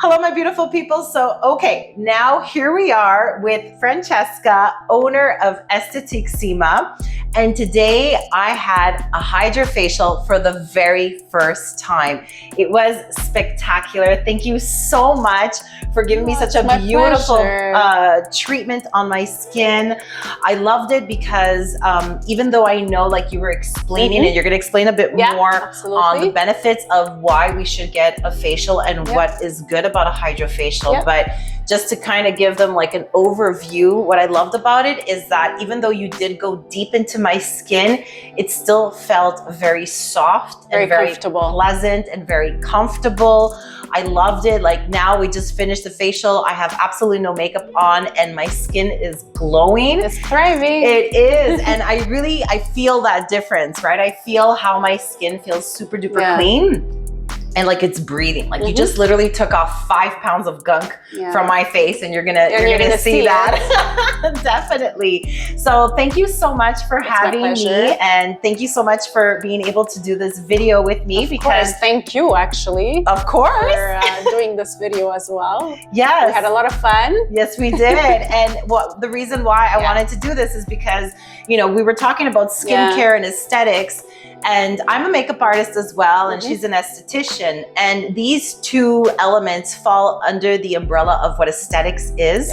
Hello, my beautiful people. So, okay, now here we are with Francesca, owner of Esteticissima. And today I had a hydrafacial for the very first time. It was spectacular. Thank you so much for giving me such a beautiful treatment on my skin. I loved it because even though I know like you were explaining and you're gonna explain a bit more on the benefits of why we should get a facial and what is good about a hydrafacial, but just to kind of give them like an overview, what I loved about it is that even though you did go deep into my skin, it still felt very soft and very comfortable, pleasant and very comfortable. I loved it. Like now we just finished the facial. I have absolutely no makeup on and my skin is glowing. It's thriving. It is. And I feel that difference, right? I feel how my skin feels super duper clean. And like it's breathing, like you just literally took off 5 pounds of gunk from my face, and you're gonna see that. Definitely. So thank you so much for having me, and thank you so much for being able to do this video with me. Thank you actually. Of course. For doing this video as well. Yes. We had a lot of fun. Yes, we did. And the reason why I wanted to do this is because, you know, we were talking about skincare and aesthetics. And I'm a makeup artist as well, and she's an esthetician. And these two elements fall under the umbrella of what aesthetics is.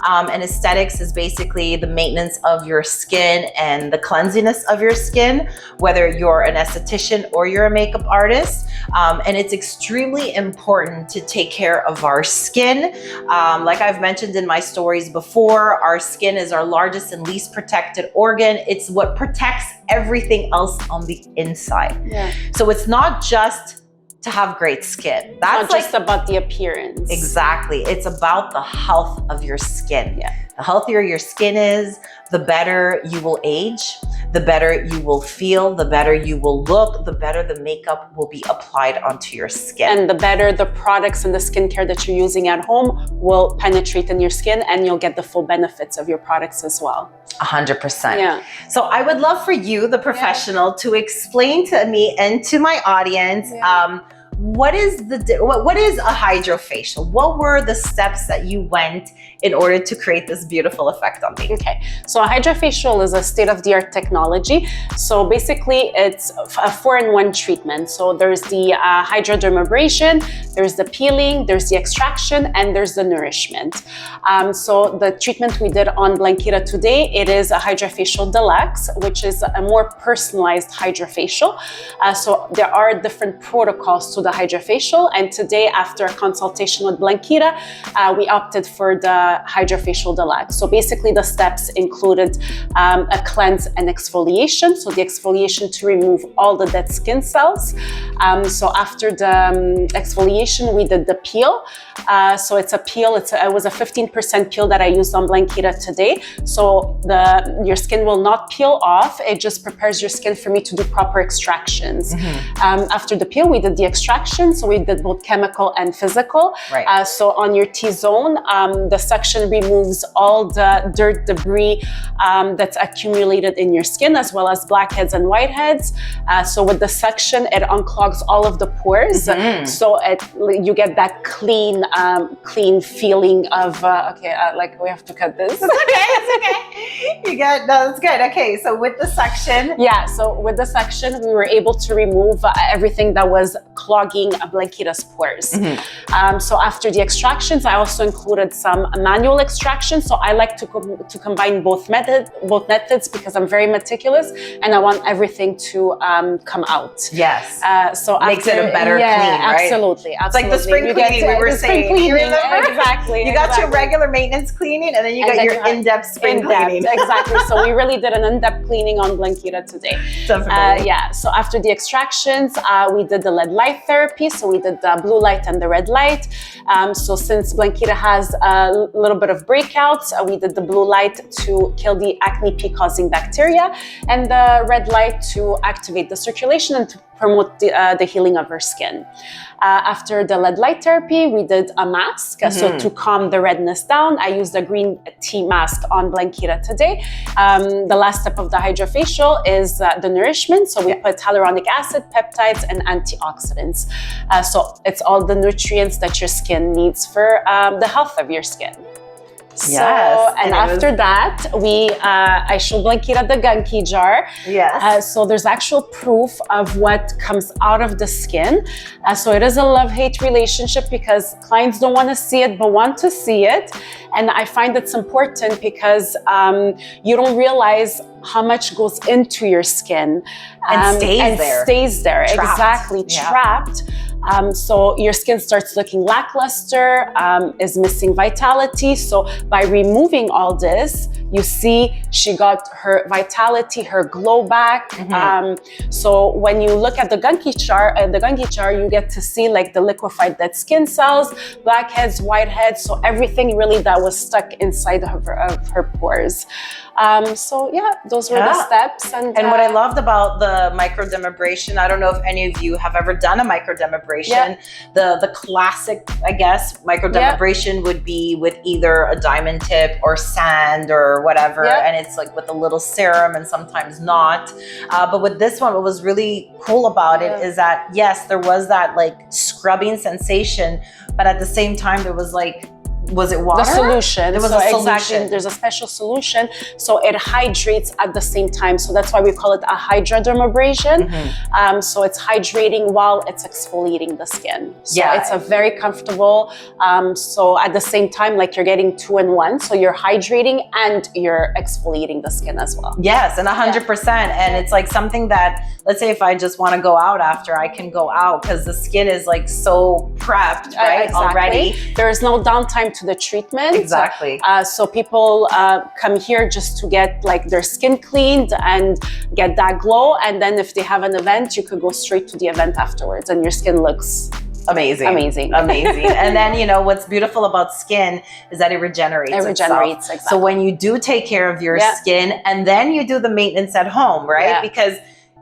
And aesthetics is basically the maintenance of your skin and the cleanliness of your skin, whether you're an esthetician or you're a makeup artist. And it's extremely important to take care of our skin. Like I've mentioned in my stories before, our skin is our largest and least protected organ. It's what protects everything else on the inside. So it's not just to have great skin. That's not just about the appearance. Exactly. It's about the health of your skin. The healthier your skin is, the better you will age, the better you will feel, the better you will look, the better the makeup will be applied onto your skin. And the better the products and the skincare that you're using at home will penetrate in your skin, and you'll get the full benefits of your products as well. 100%. So I would love for you, the professional, to explain to me and to my audience, what is a hydrafacial? What were the steps that you went in order to create this beautiful effect on me? Okay, so a hydrafacial is a state-of-the-art technology. So basically it's a 4-in-1 treatment. So there's the hydrodermabrasion, there's the peeling, there's the extraction, and there's the nourishment. So the treatment we did on Blankita today, it is a hydrafacial deluxe, which is a more personalized hydrafacial. So there are different protocols to the hydrafacial, and today after a consultation with Blankita, we opted for the hydrafacial deluxe. So basically the steps included a cleanse and exfoliation. So the exfoliation to remove all the dead skin cells. So after the exfoliation, we did the peel. So it's a peel, it was a 15% peel that I used on Blankita today. So your skin will not peel off, it just prepares your skin for me to do proper extractions. After the peel, we did the extraction. So we did both chemical and physical. So on your T-zone, the suction removes all the dirt, debris that's accumulated in your skin, as well as blackheads and whiteheads. So with the suction, it unclogs all of the pores. So you get that clean feeling of, like we have to cut this. It's okay. That's good. Okay, so with the suction. So with the suction, we were able to remove everything that was clogging Blankita's pores. So after the extractions, I also included some manual extractions. So I like to combine both methods because I'm very meticulous and I want everything to come out. So makes it a better clean, right? Absolutely. It's like the spring cleaning we were saying. You remember? Exactly. You got your regular maintenance cleaning, and then you got your in-depth spring cleaning. Exactly. So we really did an in-depth cleaning on Blankita today. Definitely. So after the extractions, we did the LED light therapy. So we did the blue light and the red light. So since Blankita has a little bit of breakouts, we did the blue light to kill the acne causing bacteria, and the red light to activate the circulation and to promote the healing of her skin. After the LED light therapy, we did a mask. So to calm the redness down, I used a green tea mask on Blankita today. The last step of the hydrafacial is the nourishment. So we put hyaluronic acid, peptides, and antioxidants. So it's all the nutrients that your skin needs for the health of your skin. So, and after that, I showed Blankita the gunky jar. Yes. So there's actual proof of what comes out of the skin. So it is a love-hate relationship because clients don't want to see it, but want to see it. And I find it's important because you don't realize how much goes into your skin. And stays there. Trapped. Exactly, trapped. So your skin starts looking lackluster, is missing vitality. So by removing all this, you see she got her vitality, her glow back. So when you look at the gunky jar, you get to see like the liquefied dead skin cells, blackheads, whiteheads, so everything really that was stuck inside of her pores. So yeah, those were the steps. And what I loved about the microdermabrasion, I don't know if any of you have ever done a microdermabrasion. The classic, I guess, microdermabrasion would be with either a diamond tip or sand or whatever, and it's like with a little serum and sometimes not. But with this one, what was really cool about it is that yes, there was that like scrubbing sensation, but at the same time there was like, was it water? The solution. There was a solution. Exactly. There's a special solution. So it hydrates at the same time. So that's why we call it a hydradermabrasion. So it's hydrating while it's exfoliating the skin. So it's a very comfortable. So at the same time, like you're getting 2 in 1. So you're hydrating and you're exfoliating the skin as well. Yes, and 100%. And it's like something that, let's say if I just want to go out after, I can go out because the skin is like so prepped, right? Already. There is no downtime to the treatment. Exactly. So people come here just to get like their skin cleaned and get that glow. And then if they have an event, you could go straight to the event afterwards and your skin looks amazing. Amazing. And then, you know, what's beautiful about skin is that it regenerates regenerates, itself. So when you do take care of your skin and then you do the maintenance at home, right? Because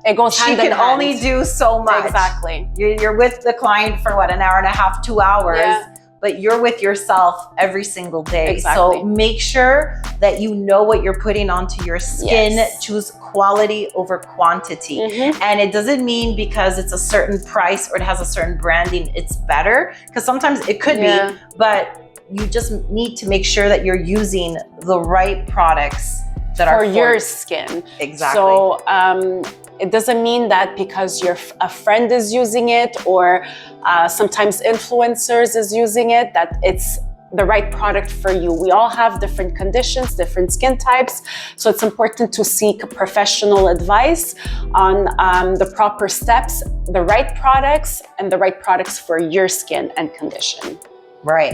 it goes hand in hand. She can only do so much. Exactly. You're with the client for what, an hour and a half, 2 hours. But you're with yourself every single day. Exactly. So make sure that you know what you're putting onto your skin. Choose quality over quantity. And it doesn't mean because it's a certain price or it has a certain branding, it's better. Because sometimes it could be, but you just need to make sure that you're using the right products that are for your skin. Exactly. So it doesn't mean that because a friend is using it or sometimes influencers is using it, that it's the right product for you. We all have different conditions, different skin types. So it's important to seek professional advice on the proper steps, the right products, and the right products for your skin and condition. Right.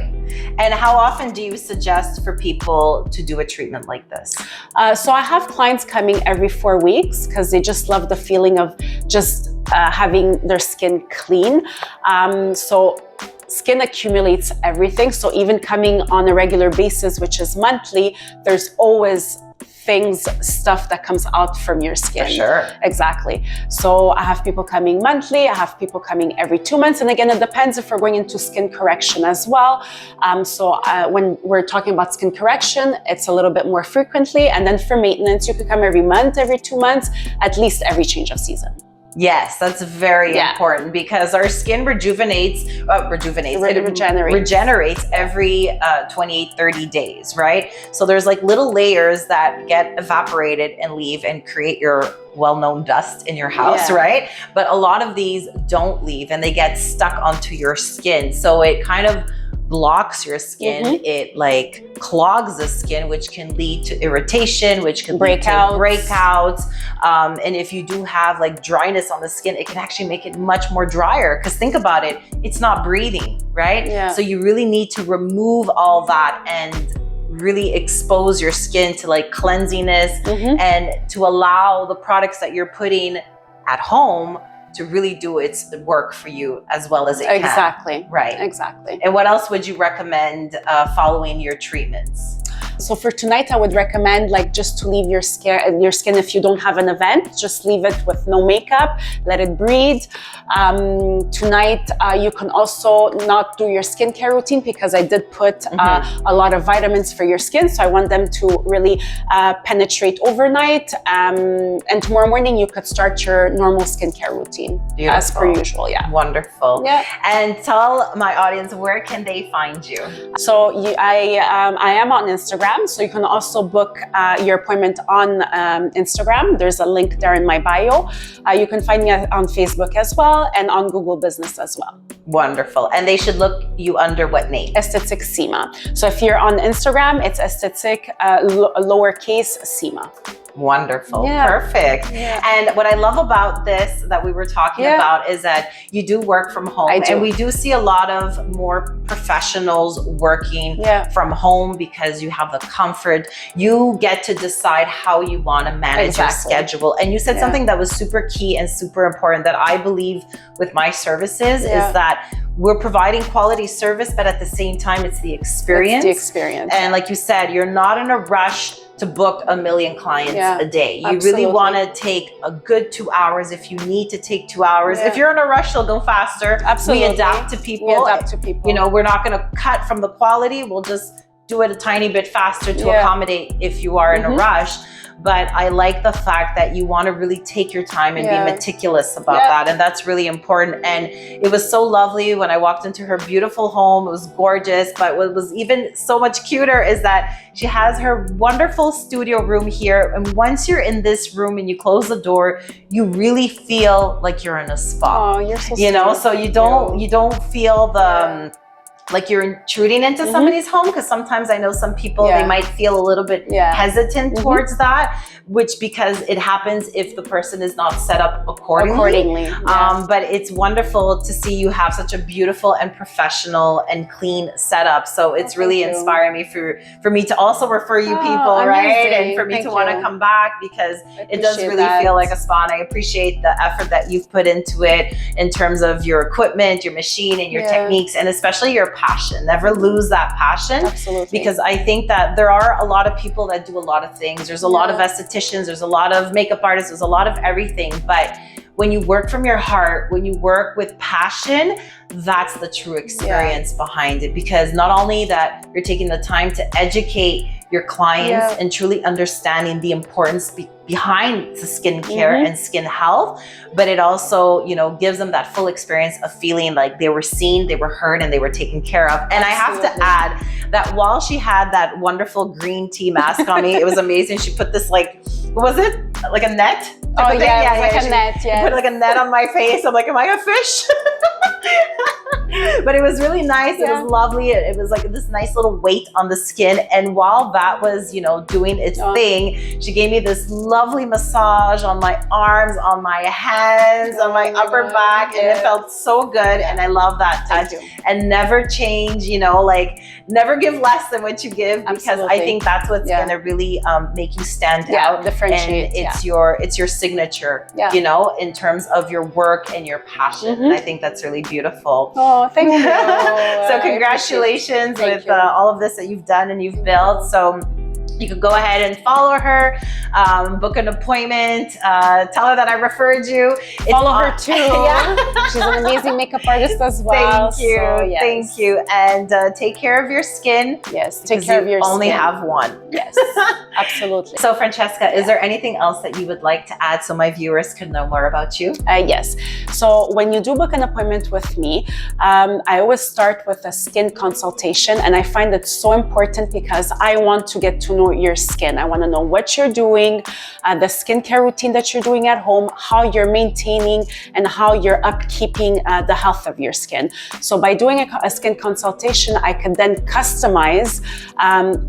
And how often do you suggest for people to do a treatment like this? So I have clients coming every 4 weeks because they just love the feeling of just having their skin clean. So skin accumulates everything. So even coming on a regular basis, which is monthly, there's always stuff that comes out from your skin. For sure. Exactly. So I have people coming monthly, I have people coming every 2 months. And again, it depends if we're going into skin correction as well. So when we're talking about skin correction, it's a little bit more frequently. And then for maintenance, you could come every month, every 2 months, at least every change of season. Yes, that's very important because our skin regenerates every 28, 30 days, right? So there's like little layers that get evaporated and leave and create your well-known dust in your house, right? But a lot of these don't leave and they get stuck onto your skin. So it kind of blocks your skin, it like clogs the skin, which can lead to irritation, which can lead to breakouts. And if you do have like dryness on the skin, it can actually make it much more drier. Because think about it, it's not breathing, right? So you really need to remove all that and really expose your skin to like cleansiness and to allow the products that you're putting at home to really do its work for you as well as it can. Exactly. Right. Exactly. And what else would you recommend following your treatments? So for tonight, I would recommend like just to leave your skin if you don't have an event, just leave it with no makeup, let it breathe. Tonight, you can also not do your skincare routine because I did put a lot of vitamins for your skin. So I want them to really penetrate overnight. And tomorrow morning, you could start your normal skincare routine. Beautiful. As per usual. Yeah. Wonderful. Yeah. And tell my audience, where can they find you? So I am on Instagram. So you can also book your appointment on Instagram. There's a link there in my bio. You can find me on Facebook as well and on Google Business as well. Wonderful. And they should look you under what name? Aesthetic Sima. So if you're on Instagram, it's aesthetic lowercase Sima. Wonderful. Yeah. Perfect. Yeah. And what I love about this that we were talking about is that you do work from home. I do. And we do see a lot of more professionals working from home because you have the comfort. You get to decide how you want to manage your schedule. And you said something that was super key and super important that I believe with my services is that we're providing quality service, but at the same time, it's the experience. It's the experience. And like you said, you're not in a rush to book 1 million clients a day. You Absolutely. really want to take a good 2 hours if you need to take 2 hours. If you're in a rush, you'll go faster. Absolutely. We adapt to people. We adapt to people. You know, we're not going to cut from the quality. We'll just do it a tiny bit faster to accommodate if you are in a rush. But I like the fact that you want to really take your time and be meticulous about that. And that's really important. And it was so lovely when I walked into her beautiful home. It was gorgeous. But what was even so much cuter is that she has her wonderful studio room here. And once you're in this room and you close the door, you really feel like you're in a spa. Oh, you're so you know, so you don't feel the like you're intruding into somebody's home, because sometimes I know some people, they might feel a little bit hesitant towards that, which because it happens if the person is not set up accordingly. But it's wonderful to see you have such a beautiful and professional and clean setup. So it's really inspiring me for me to also refer you people, right? And for me to want to come back, because it does really feel like a spa. And I appreciate the effort that you've put into it in terms of your equipment, your machine, and your techniques, and especially your passion. Never lose that passion. Absolutely. Because I think that there are a lot of people that do a lot of things. There's a lot of estheticians, there's a lot of makeup artists, there's a lot of everything. But when you work from your heart, when you work with passion, that's the true experience behind it. Because not only that you're taking the time to educate your clients and truly understanding the importance behind the skincare and skin health, but it also, you know, gives them that full experience of feeling like they were seen, they were heard, and they were taken care of. And I have to add that while she had that wonderful green tea mask on me, it was amazing. She put this, like, what was it? Like a net? Oh yeah, like a net, She put like a net on my face. I'm like, am I a fish? But it was really nice. It was lovely. It was like this nice little weight on the skin. And while that was, you know, doing its thing, she gave me this lovely massage on my arms, on my hands, on my upper back. And it felt so good. And I love that touch. And never change, you know, like never give less than what you give, because I think that's what's going to really make you stand out. Differentiate. And it's your signature, you know, in terms of your work and your passion. And I think that's really beautiful. Oh, thank you. So congratulations with all of this that you've done and you've built. So you can go ahead and follow her, book an appointment, tell her that I referred you. Follow her too. She's an amazing makeup artist as well. Thank you. So, Thank you. And take care of your skin. Yes, take care of your skin. Only have one. Yes, absolutely. So Francesca, is there anything else that you would like to add so my viewers could know more about you? Yes. So when you do book an appointment with me, I always start with a skin consultation, and I find it so important because I want to get to know your skin. I want to know what you're doing, the skincare routine that you're doing at home, how you're maintaining and how you're upkeeping the health of your skin. So by doing a skin consultation, I can then customize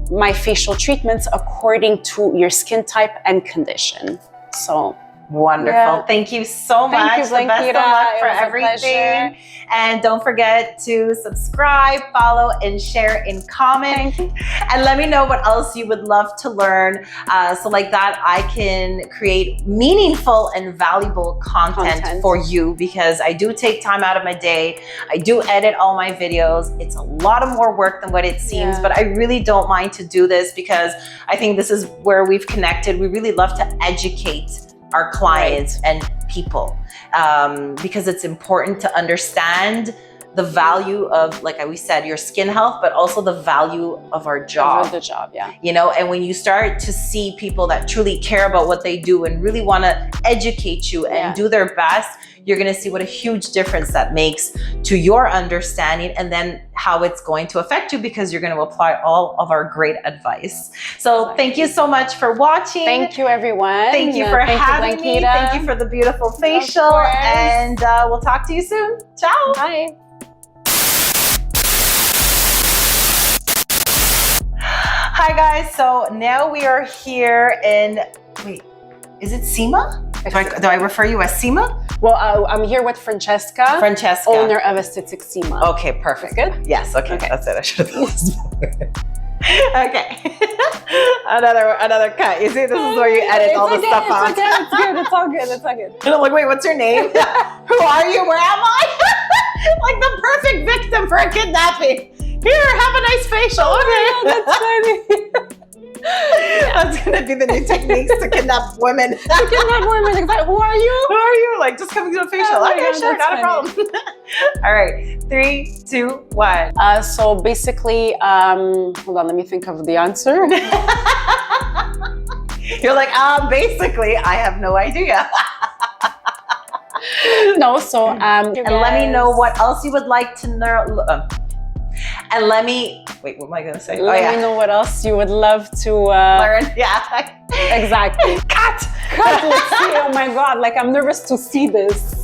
my facial treatments according to your skin type and condition. So Wonderful. Yeah. Thank you so much. Thank you, The best of Blankita. luck It for was a everything. pleasure. And don't forget to subscribe, follow, and share in comment. Thank you. And let me know what else you would love to learn. So like that, I can create meaningful and valuable content for you, because I do take time out of my day. I do edit all my videos. It's a lot of more work than what it seems, but I really don't mind to do this because I think this is where we've connected. We really love to educate our clients and people, because it's important to understand the value of, like we said, your skin health, but also the value of our job. Of the job, yeah. You know, and when you start to see people that truly care about what they do and really want to educate you and do their best, you're going to see what a huge difference that makes to your understanding, and then how it's going to affect you, because you're going to apply all of our great advice. So thank you so much for watching. Thank you, everyone. Thank you for having me. Thank you for the beautiful facial. And we'll talk to you soon. Ciao. Bye. Hi guys, so now we are here in, wait, is it Sima? Do I refer you as Sima? Well, I'm here with Francesca, owner of Aesthetic Sima. Okay, perfect. That's good? Yes, okay, that's it. I should have lost. Okay. another cut. You see, this is where you edit all the stuff out. It's okay, it's good, it's all good, it's all good. And I'm like, wait, what's your name? Who are you? Where am I? Like the perfect victim for a kidnapping. Here, have a nice facial. Oh, okay. That's funny. That's gonna be the new techniques to kidnap women. To kidnap women. Like, who are you? Who are you? Like, just coming to a facial. Oh, Okay, yeah, sure, not a problem. All right, 3, 2, 1. So basically, hold on, let me think of the answer. You're like, basically, I have no idea. No, so and let me know what else you would like to know. And let me, wait, what am I going to say? Let me know what else you would love to learn. Yeah. Exactly. Cut. Let's see. Oh my God, like I'm nervous to see this.